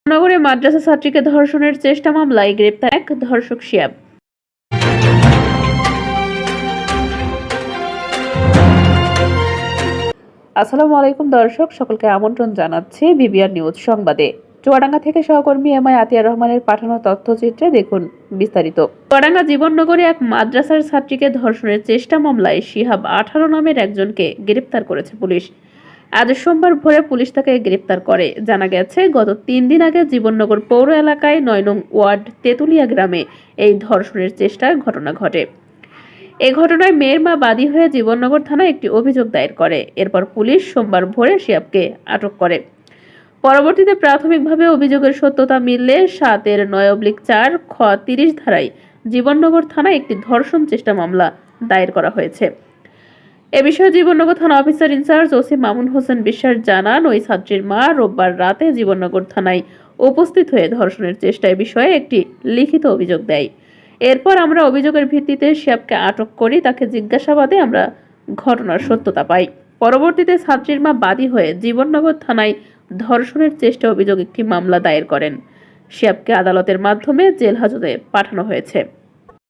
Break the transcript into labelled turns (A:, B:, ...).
A: নগরে মাদ্রাসা ছাত্রীকে ধর্ষণের চেষ্টা মামলায় গ্রেপ্তার এক ধর্ষক শিহাব। আসসালামু আলাইকুম দর্শক, সকলকে আমন্ত্রণ জানাচ্ছি বিবিআর নিউজ সংবাদে। চুয়াডাঙ্গা থেকে সহকর্মী এমআই আতিয়া রহমানের পাঠানো তথ্যচিত্রে দেখুন বিস্তারিত। চুয়াডাঙ্গা জীবননগরে এক মাদ্রাসার ছাত্রীকে ধর্ষণের চেষ্টা মামলায় শিহাব 18 নামের একজনকে গ্রেপ্তার করেছে পুলিশ। আজ সোমবার ভোরে পুলিশ তাকে গ্রেপ্তার করে। জানা গেছে, গত 3 দিন আগে জীবননগর পৌর এলাকায় 9 নং ওয়ার্ড তেতুলিয়া গ্রামে এই ধর্ষণের চেষ্টার ঘটনা ঘটে। এ ঘটনায় মেয়ের মা বাদী হয়ে জীবননগর থানায় একটি অভিযোগ দায়ের করে। এরপর পুলিশ সোমবার ভোরে শিহাবকে আটক করে। পরবর্তীতে প্রাথমিকভাবে অভিযোগের সত্যতা মিললে 7/9/4 খ 30 ধারায় জীবননগর থানায় একটি ধর্ষণ চেষ্টা মামলা দায়ের করা হয়েছে। এ বিষয়ে জীবননগর থানা officer incharge OC Mamun Hossain Biswas জানান, ওই ছাত্রীর মা রোববার রাতে জীবননগর থানায় উপস্থিত হয়ে ধর্ষণের চেষ্টার বিষয়ে একটি লিখিত অভিযোগ দেয়। এরপর আমরা অভিযোগের ভিত্তিতে শিহাবকে আটক করি। তাকে জিজ্ঞাসাবাদে আমরা ঘটনার সত্যতা পাই। পরবর্তীতে ছাত্রীর মা বাদী হয়ে জীবননগর থানায় ধর্ষণের চেষ্টা অভিযোগ একটি মামলা দায়ের করেন। শিহাবকে আদালতের মাধ্যমে জেল হাজতে পাঠানো হয়েছে।